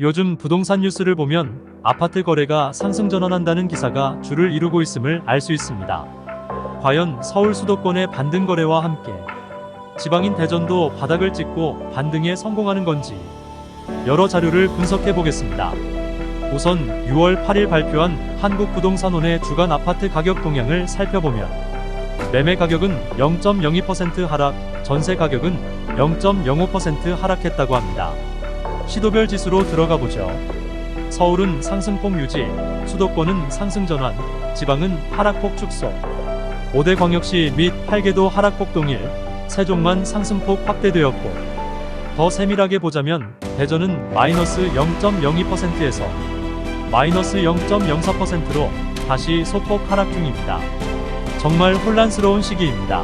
요즘 부동산 뉴스를 보면 아파트 거래가 상승 전환한다는 기사가 주를 이루고 있음을 알 수 있습니다. 과연 서울 수도권의 반등 거래와 함께 지방인 대전도 바닥을 찍고 반등에 성공하는 건지 여러 자료를 분석해 보겠습니다. 우선 6월 8일 발표한 한국부동산원의 주간 아파트 가격 동향을 살펴보면 매매 가격은 0.02% 하락, 전세 가격은 0.05% 하락했다고 합니다. 시도별 지수로 들어가 보죠. 서울은 상승폭 유지, 수도권은 상승 전환, 지방은 하락폭 축소. 5대 광역시 및 8개도 하락폭 동일, 세종만 상승폭 확대되었고, 더 세밀하게 보자면 대전은 마이너스 0.02%에서 마이너스 0.04%로 다시 소폭 하락 중입니다. 정말 혼란스러운 시기입니다.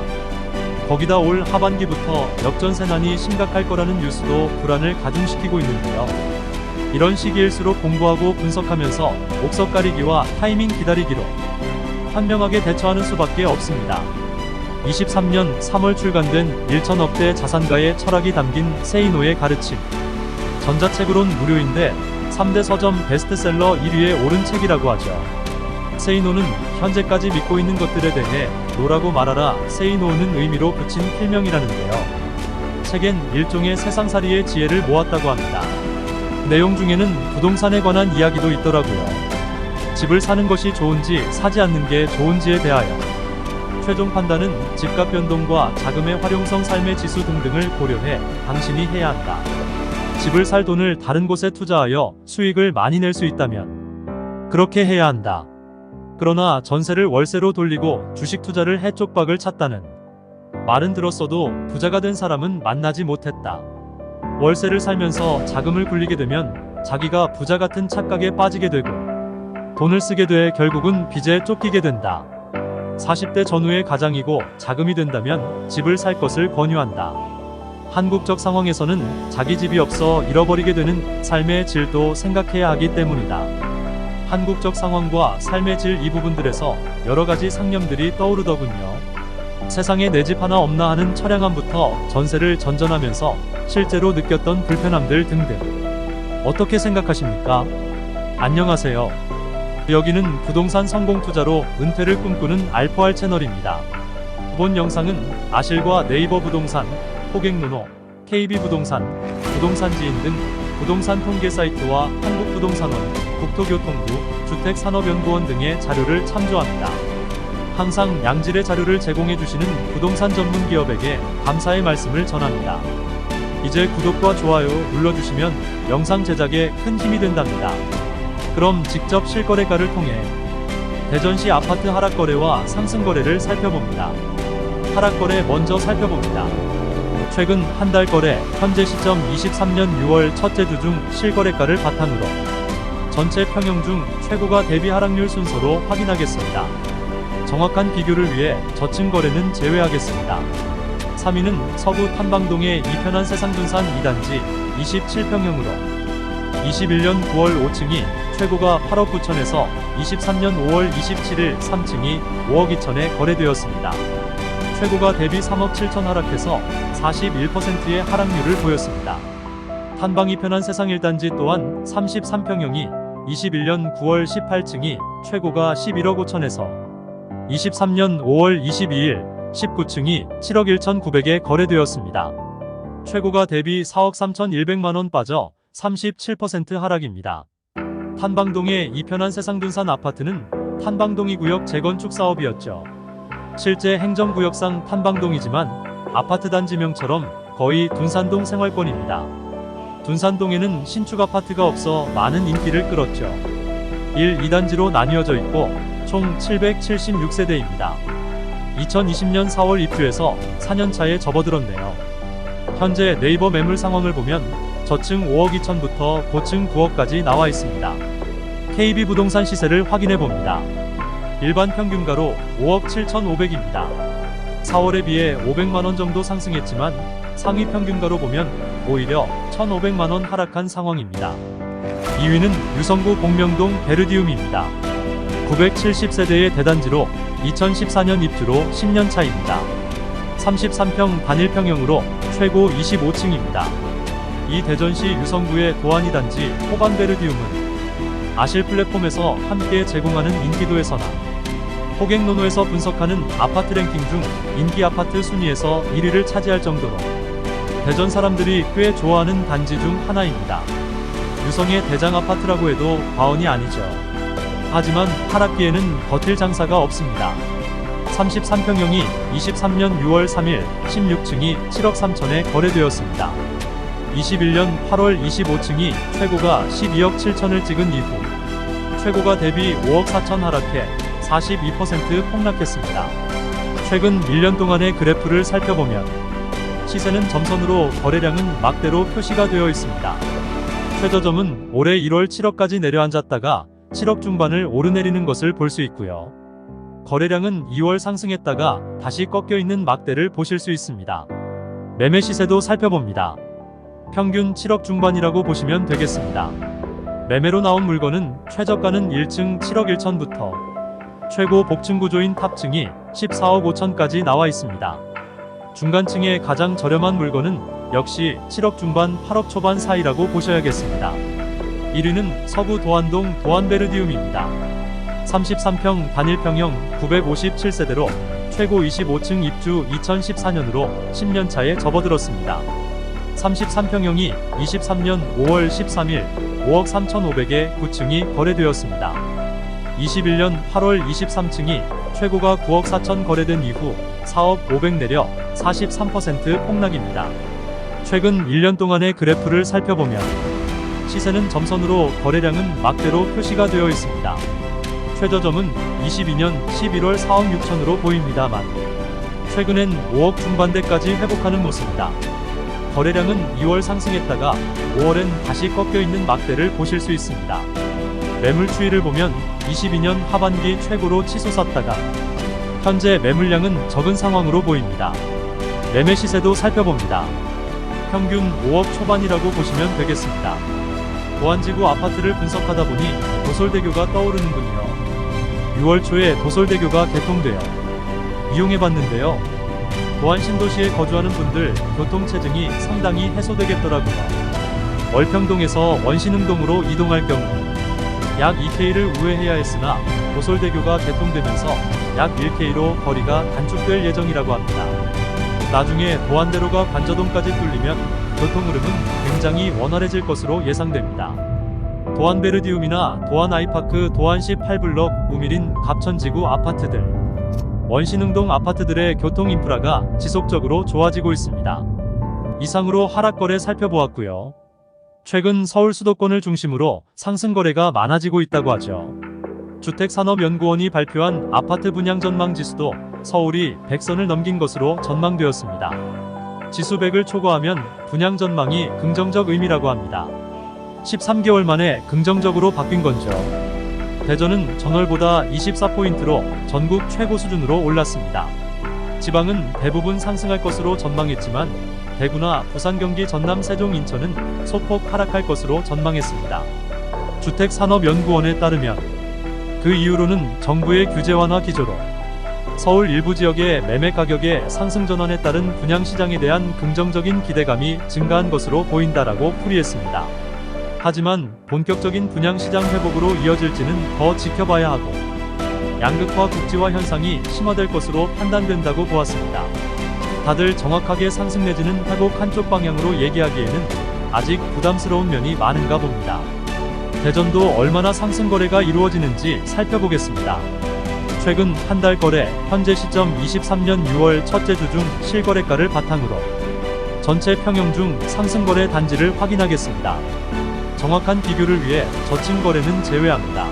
거기다 올 하반기부터 역전세난이 심각할 거라는 뉴스도 불안을 가중시키고 있는데요. 이런 시기일수록 공부하고 분석하면서 옥석 가리기와 타이밍 기다리기로 현명하게 대처하는 수밖에 없습니다. 23년 3월 출간된 1,000억대 자산가의 철학이 담긴 세이노의 가르침. 전자책으론 무료인데 3대 서점 베스트셀러 1위에 오른 책이라고 하죠. 세이노는 현재까지 믿고 있는 것들에 대해 노라고 말하라 세이노는 의미로 붙인 필명이라는데요. 책엔 일종의 세상살이의 지혜를 모았다고 합니다. 내용 중에는 부동산에 관한 이야기도 있더라고요. 집을 사는 것이 좋은지 사지 않는 게 좋은지에 대하여 최종 판단은 집값 변동과 자금의 활용성 삶의 지수 등등을 고려해 당신이 해야 한다. 집을 살 돈을 다른 곳에 투자하여 수익을 많이 낼 수 있다면 그렇게 해야 한다. 그러나 전세를 월세로 돌리고 주식 투자를 해 쪽박을 찼다는 말은 들었어도 부자가 된 사람은 만나지 못했다. 월세를 살면서 자금을 굴리게 되면 자기가 부자 같은 착각에 빠지게 되고 돈을 쓰게 돼 결국은 빚에 쫓기게 된다. 40대 전후의 가장이고 자금이 된다면 집을 살 것을 권유한다. 한국적 상황에서는 자기 집이 없어 잃어버리게 되는 삶의 질도 생각해야 하기 때문이다. 한국적 상황과 삶의 질 이 부분들에서 여러가지 상념들이 떠오르더군요. 세상에 내 집 하나 없나 하는 처량함부터 전세를 전전하면서 실제로 느꼈던 불편함들 등등. 어떻게 생각하십니까? 안녕하세요. 여기는 부동산 성공 투자로 은퇴를 꿈꾸는 알포알 채널입니다. 본 영상은 아실과 네이버 부동산, 호갱노노, KB부동산, 부동산지인 등 부동산 통계 사이트와 한국부동산원, 국토교통부, 주택산업연구원 등의 자료를 참조합니다. 항상 양질의 자료를 제공해 주시는 부동산 전문 기업에게 감사의 말씀을 전합니다. 이제 구독과 좋아요 눌러주시면 영상 제작에 큰 힘이 된답니다. 그럼 직접 실거래가를 통해 대전시 아파트 하락거래와 상승거래를 살펴봅니다. 하락거래 먼저 살펴봅니다. 최근 한 달 거래, 현재 시점 23년 6월 첫째 주 중 실거래가를 바탕으로 전체 평형 중 최고가 대비 하락률 순서로 확인하겠습니다. 정확한 비교를 위해 저층 거래는 제외하겠습니다. 3위는 서구 탐방동의 이편한 세상둔산 2단지 27평형으로 21년 9월 5층이 최고가 8억 9천에서 23년 5월 27일 3층이 5억 2천에 거래되었습니다. 최고가 대비 3억 7천 하락해서 41%의 하락률을 보였습니다. 탐방 이편한 세상 1단지 또한 33평형이 21년 9월 18층이 최고가 11억 5천에서 23년 5월 22일 19층이 7억 1,900에 거래되었습니다. 최고가 대비 4억 3,100만원 빠져 37% 하락입니다. 탄방동의 이편한 세상둔산 아파트는 탄방동이 구역 재건축 사업이었죠. 실제 행정구역상 탄방동이지만 아파트 단지명처럼 거의 둔산동 생활권입니다. 둔산동에는 신축 아파트가 없어 많은 인기를 끌었죠. 1, 2단지로 나뉘어져 있고 총 776세대입니다. 2020년 4월 입주해서 4년차에 접어들었네요. 현재 네이버 매물 상황을 보면 저층 5억 2천부터 고층 9억까지 나와 있습니다. KB부동산 시세를 확인해 봅니다. 일반 평균가로 5억 7,500입니다. 4월에 비해 500만원 정도 상승했지만 상위 평균가로 보면 오히려 1,500만원 하락한 상황입니다. 2위는 유성구 복명동 베르디움입니다. 970세대의 대단지로 2014년 입주로 10년 차입니다. 33평 단일평형으로 최고 25층입니다. 이 대전시 유성구의 도안이 단지 호반베르디움은 아실 플랫폼에서 함께 제공하는 인기도에서나 호갱노노에서 분석하는 아파트 랭킹 중 인기 아파트 순위에서 1위를 차지할 정도로 대전 사람들이 꽤 좋아하는 단지 중 하나입니다. 유성의 대장 아파트라고 해도 과언이 아니죠. 하지만 하락기에는 버틸 장사가 없습니다. 33평형이 23년 6월 3일 16층이 7억 3천에 거래되었습니다. 21년 8월 25층이 최고가 12억 7천을 찍은 이후 최고가 대비 5억 4천 하락해 42% 폭락했습니다. 최근 1년 동안의 그래프를 살펴보면 시세는 점선으로 거래량은 막대로 표시가 되어 있습니다. 최저점은 올해 1월 7억까지 내려앉았다가 7억 중반을 오르내리는 것을 볼 수 있고요. 거래량은 2월 상승했다가 다시 꺾여 있는 막대를 보실 수 있습니다. 매매 시세도 살펴봅니다. 평균 7억 중반이라고 보시면 되겠습니다. 매매로 나온 물건은 최저가는 1층 7억 1천부터 최고 복층 구조인 탑층이 14억 5천까지 나와 있습니다. 중간층의 가장 저렴한 물건은 역시 7억 중반 8억 초반 사이라고 보셔야겠습니다. 1위는 서구 도안동 도안베르디움입니다. 33평 단일평형 957세대로 최고 25층 입주 2014년으로 10년차에 접어들었습니다. 33평형이 23년 5월 13일 5억 3,500에 9층이 거래되었습니다. 21년 8월 23층이 최고가 9억 4천 거래된 이후 4억 500 내려 43% 폭락입니다. 최근 1년 동안의 그래프를 살펴보면 시세는 점선으로 거래량은 막대로 표시가 되어 있습니다. 최저점은 22년 11월 4억 6천으로 보입니다만 최근엔 5억 중반대까지 회복하는 모습이다. 거래량은 2월 상승했다가 5월엔 다시 꺾여있는 막대를 보실 수 있습니다. 매물 추이를 보면 22년 하반기 최고로 치솟았다가 현재 매물량은 적은 상황으로 보입니다. 매매 시세도 살펴봅니다. 평균 5억 초반이라고 보시면 되겠습니다. 도안지구 아파트를 분석하다 보니 도솔대교가 떠오르는군요. 6월 초에 도솔대교가 개통되어 이용해봤는데요. 도안 신도시에 거주하는 분들 교통체증이 상당히 해소되겠더라고요. 월평동에서 원신흥동으로 이동할 경우 약 2km를 우회해야 했으나 도솔대교가 개통되면서 약 1km로 거리가 단축될 예정이라고 합니다. 나중에 도안대로가 관저동까지 뚫리면 교통흐름은 굉장히 원활해질 것으로 예상됩니다. 도안베르디움이나 도안아이파크 도안시 8블럭 우밀인 갑천지구 아파트들 원신흥동 아파트들의 교통 인프라가 지속적으로 좋아지고 있습니다. 이상으로 하락거래 살펴보았고요. 최근 서울 수도권을 중심으로 상승 거래가 많아지고 있다고 하죠. 주택산업연구원이 발표한 아파트 분양 전망 지수도 서울이 100선을 넘긴 것으로 전망되었습니다. 지수 100을 초과하면 분양 전망이 긍정적 의미라고 합니다. 13개월 만에 긍정적으로 바뀐 건죠. 대전은 전월보다 24포인트로 전국 최고 수준으로 올랐습니다. 지방은 대부분 상승할 것으로 전망했지만 대구나 부산, 경기, 전남, 세종, 인천은 소폭 하락할 것으로 전망했습니다. 주택산업연구원에 따르면 그 이유로는 정부의 규제 완화 기조로 서울 일부 지역의 매매 가격의 상승 전환에 따른 분양시장에 대한 긍정적인 기대감이 증가한 것으로 보인다라고 풀이했습니다. 하지만 본격적인 분양시장 회복으로 이어질지는 더 지켜봐야 하고 양극화 국지화 현상이 심화될 것으로 판단된다고 보았습니다. 다들 정확하게 상승 내지는 회복 한쪽 방향으로 얘기하기에는 아직 부담스러운 면이 많은가 봅니다. 대전도 얼마나 상승 거래가 이루어지는지 살펴보겠습니다. 최근 한 달 거래, 현재 시점 23년 6월 첫째 주 중 실거래가를 바탕으로 전체 평형 중 상승 거래 단지를 확인하겠습니다. 정확한 비교를 위해 저층 거래는 제외합니다.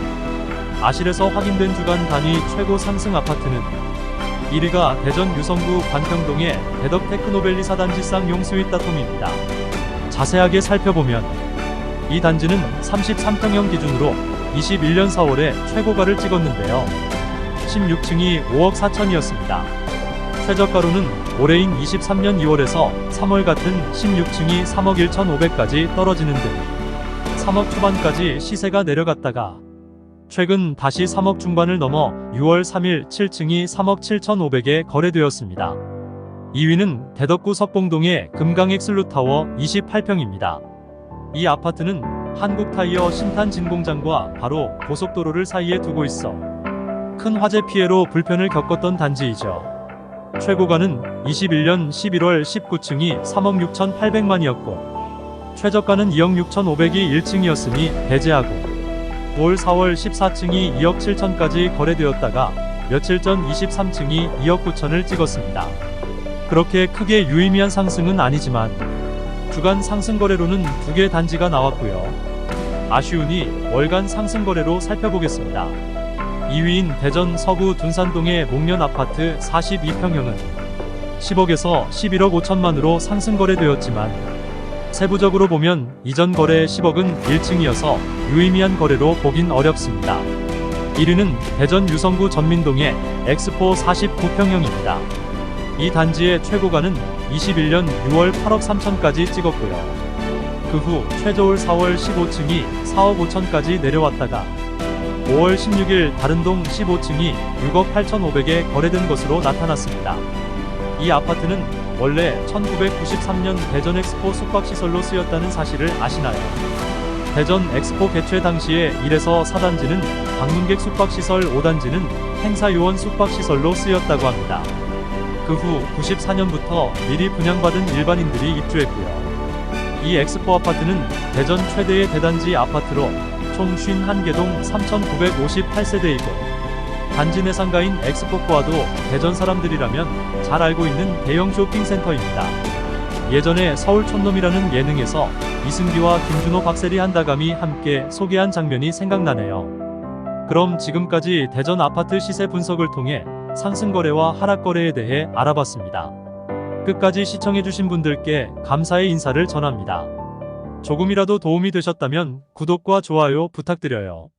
아실에서 확인된 주간 단위 최고 상승 아파트는 1위가 대전 유성구 관평동의 대덕 테크노밸리 4단지 쌍용 스윗다톰입니다. 자세하게 살펴보면 이 단지는 33평형 기준으로 21년 4월에 최고가를 찍었는데요. 16층이 5억 4천이었습니다. 최저가로는 올해인 23년 2월에서 3월 같은 16층이 3억 1,500까지 떨어지는 등 3억 초반까지 시세가 내려갔다가 최근 다시 3억 중반을 넘어 6월 3일 7층이 3억 7,500에 거래되었습니다. 2위는 대덕구 석봉동의 금강엑슬루타워 28평입니다. 이 아파트는 한국타이어 신탄진공장과 바로 고속도로를 사이에 두고 있어 큰 화재 피해로 불편을 겪었던 단지이죠. 최고가는 21년 11월 19층이 3억 6,800만이었고 최저가는 2억 6,500이 1층이었으니 배제하고 5월 4월 14층이 2억 7천까지 거래되었다가 며칠 전 23층이 2억 9천을 찍었습니다. 그렇게 크게 유의미한 상승은 아니지만 주간 상승거래로는 2개 단지가 나왔고요. 아쉬우니 월간 상승거래로 살펴보겠습니다. 2위인 대전 서구 둔산동의 목련 아파트 42평형은 10억에서 11억 5천만으로 상승거래되었지만 세부적으로 보면 이전 거래 10억은 1층이어서 유의미한 거래로 보긴 어렵습니다. 1위는 대전 유성구 전민동의 엑스포 49평형입니다. 이 단지의 최고가는 21년 6월 8억 3천까지 찍었고요. 그 후 최저올 4월 15층이 4억 5천까지 내려왔다가 5월 16일 다른 동 15층이 6억 8,500에 거래된 것으로 나타났습니다. 이 아파트는 원래 1993년 대전 엑스포 숙박시설로 쓰였다는 사실을 아시나요? 대전 엑스포 개최 당시에 1에서 4단지는 방문객 숙박시설, 5단지는 행사요원 숙박시설로 쓰였다고 합니다. 그 후 94년부터 미리 분양받은 일반인들이 입주했고요. 이 엑스포 아파트는 대전 최대의 대단지 아파트로 총 51개동 3,958세대이고 단지 내 상가인 엑스포코와도 대전 사람들이라면 잘 알고 있는 대형 쇼핑센터입니다. 예전에 서울 촌놈이라는 예능에서 이승기와 김준호, 박세리, 한다감이 함께 소개한 장면이 생각나네요. 그럼 지금까지 대전 아파트 시세 분석을 통해 상승거래와 하락거래에 대해 알아봤습니다. 끝까지 시청해주신 분들께 감사의 인사를 전합니다. 조금이라도 도움이 되셨다면 구독과 좋아요 부탁드려요.